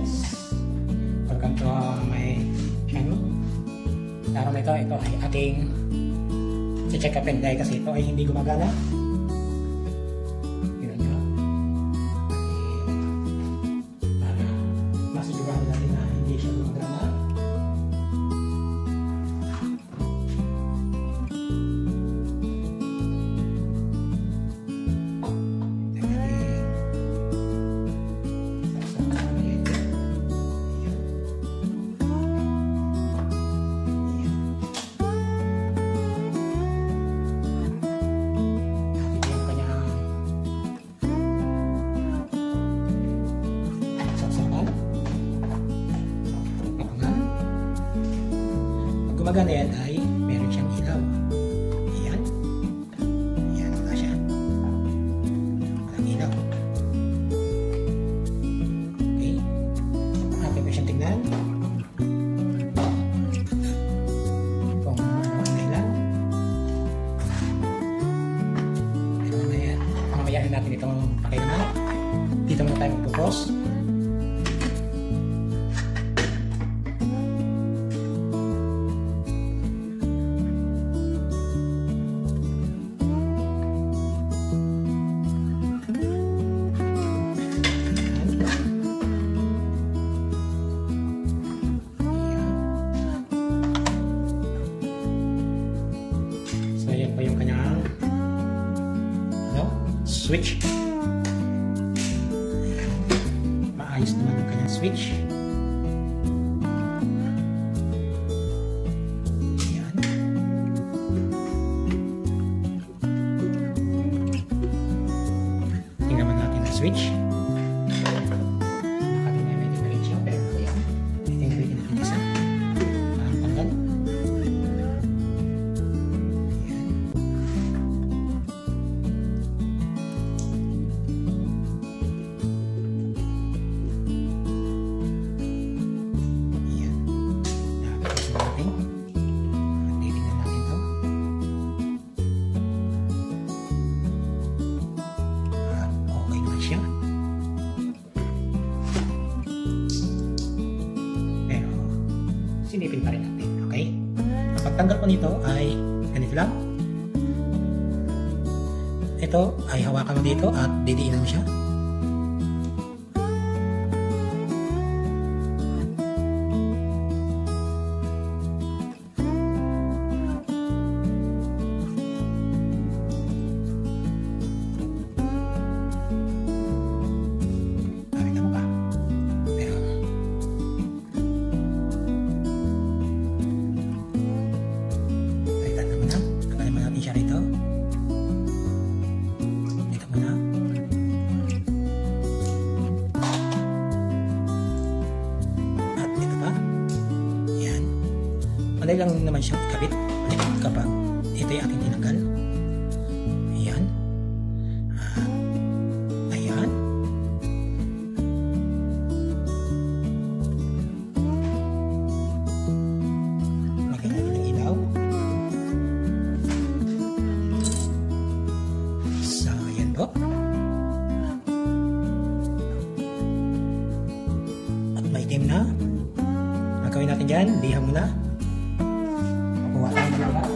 guys, welcome to my channel. Sa araw na ito ay ating check upin dahil kasi ito ay hindi gumagana. Yun nyo. Para masigurahan natin na hindi siya gumagana. Gumagana yan ay meron siyang ilaw. Ayan. Ayan, wala siya. Walang ilaw. Okay. Atin ko siyang tignan. Kung ano ang dahilan. Pero mamayain natin itong pakilaman. Dito muna tayo mag-focus. Switch. Maayos naman ang kanyang switch. Ayan. Tingnan naman natin ang switch. Nakakita niya medyo na rin siya, pero ayan. Tingnan natin natin isa. Parang tanggal. Silipin pa rin natin, okay? Ang pagtanggal ko nito ay ganito lang. Ito ay hawakan mo dito at didiinan mo siya. Madali lang naman siyang ikabit kapag ito ay ating tinanggal. Ayan. Ayan. Lagyan natin ng ilaw. So, ayan po. At maitim na. Ang gawin natin dyan, liham muna. Kuha tayo ng ilaw.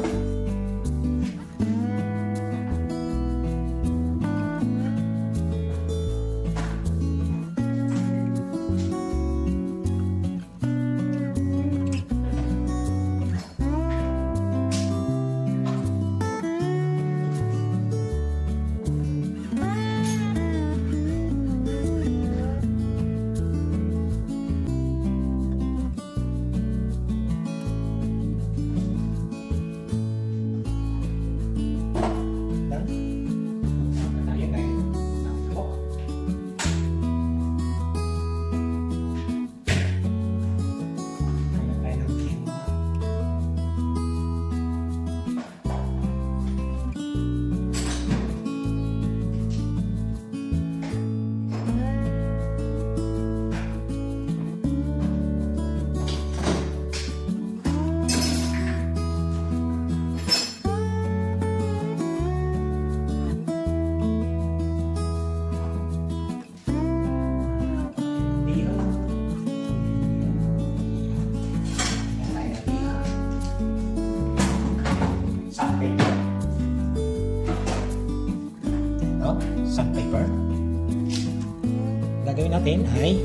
gagawin natin ay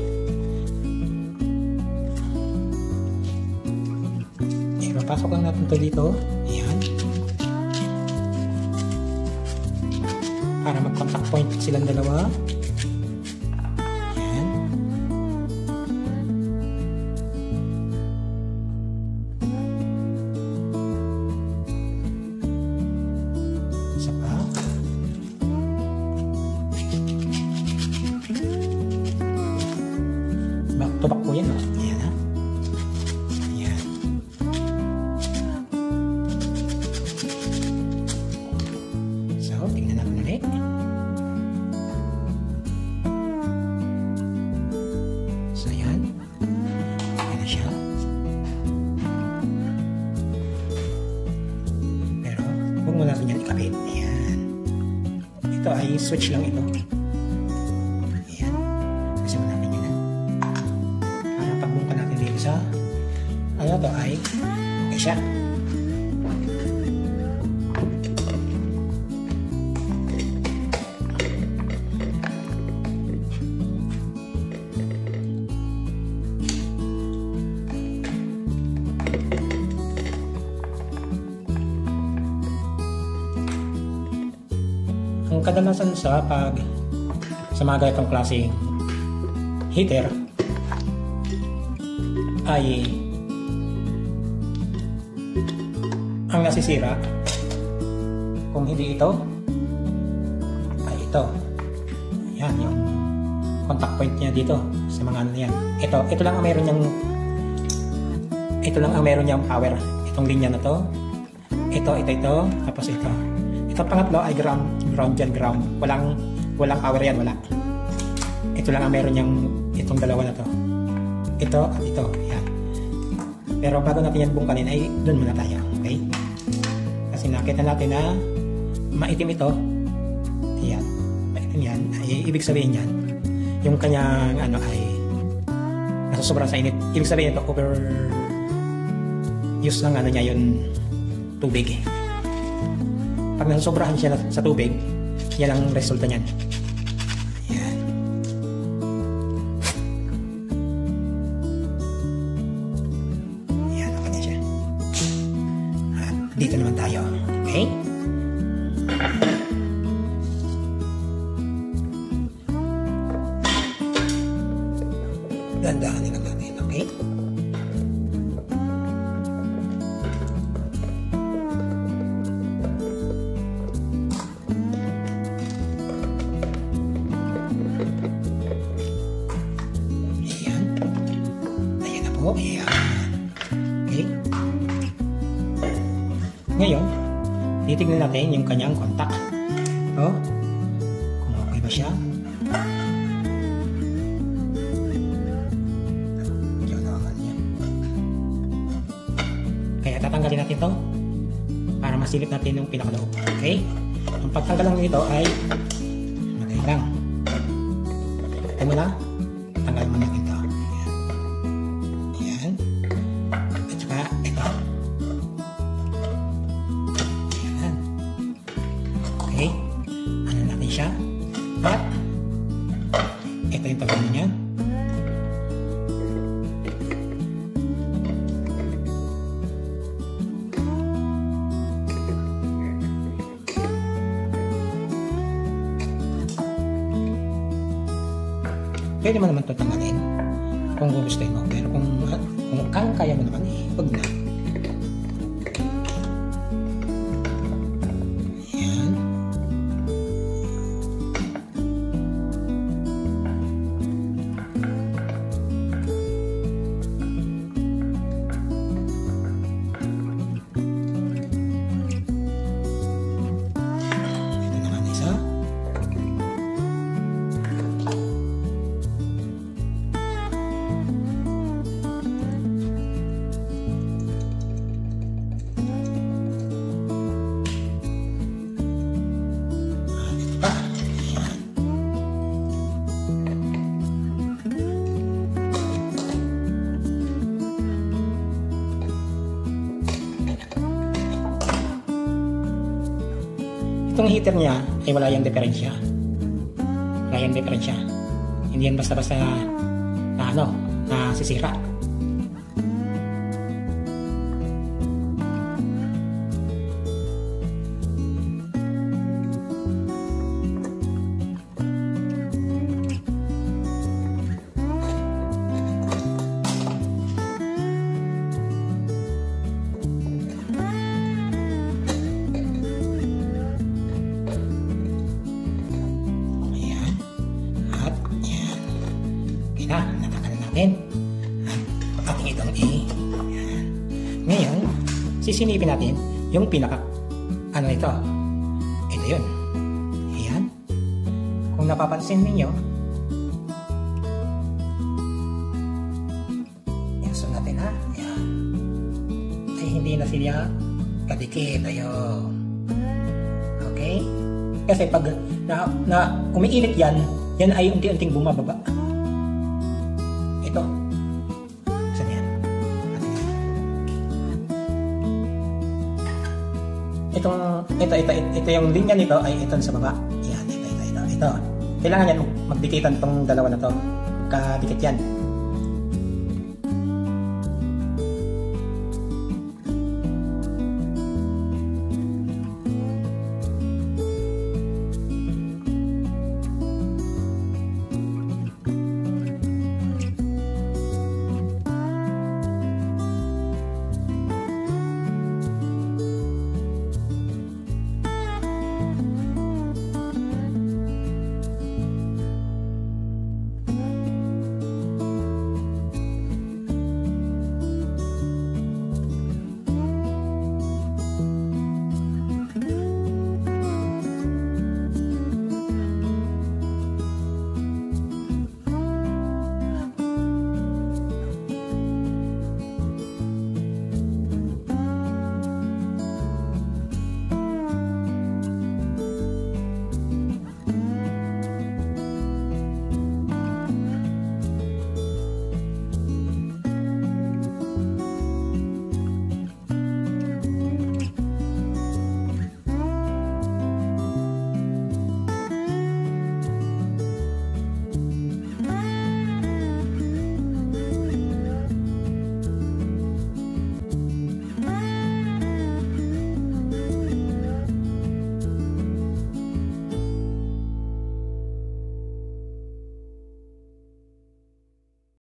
ipapasok lang natin ito dito. Ayan. Para mag-contact point silang dalawa. Ayan. Isa pa. Back-to-back po yan. Ayan ha. Ayan. So, tingnan natin ulit. So, ayan. Ayan na siya. Pero, huwag mo natin yan ikabit. Ayan. Ito ay switch lang ito. Ayan. Kasi mo natin yun. Para pagbungka natin dito sa ano to ay okay siya. Ang kadalasan sa mga ganitong klaseng heater ay ang nasisira kung hindi ito ay ito. Ayan, yung contact point niya dito sa mga ano yan. Ito lang ang meron niyang power. Itong linya na to. Ito, tapos ito. Itong pangatlo ay ground yan, ground. Walang power yan, wala. Ito lang ang meron niyang itong dalawa na to. Ito at ito. Yan. Pero bago natin yan bungkanin ay doon muna tayo. Okay? Kasi nakita natin na maitim ito. Ayan. Maitim yan. Ay, ibig sabihin yan, yung kanyang ano ay nasusobrang sa init. Ibig sabihin ito over use ng ano niya yung tubig. Pag nasusobrahan siya sa tubig, yan ang resulta niyan. Dito naman tayo. Okay? Dandahanin lang natin. Okay? Ayan. Ayan na po. Ayan. Okay? Ngayon, titignan natin yung kanyang contact. Kung okay ba siya. Kaya tatanggalin natin to para masilip natin yung pinakaloob. Okay? Ang pagtanggal lang nito ay madali lang. Ito muna, tanggalin mo natin to. Ayan. At saka ito. Okay, ano natin siya? At ito yung tagal niya. Pwede mo naman ito tanggalin kung gugustuhin mo. Pero kung kaya mo naman, huwag na. Itong heater niya ay wala yung diferensya. Wala yung diferensya. Hindi yan basta-basta na sisira. Natanggal natin ang ating itong Ayan. Ngayon, sisinipin natin yung pinaka ito. Ito yun. Ayan. Kung napapansin ninyo, so natin ha. Ayan. Ay hindi na sila kadikit. Ayun. Okay? Kasi pag na umiinit yan ay unti-unting bumababa. Ito. Saan yan? Ito yung linya nito ay ito sa baba. Yan, ito. Kailangan yan magdikitan itong dalawa na to. Kadikit yan.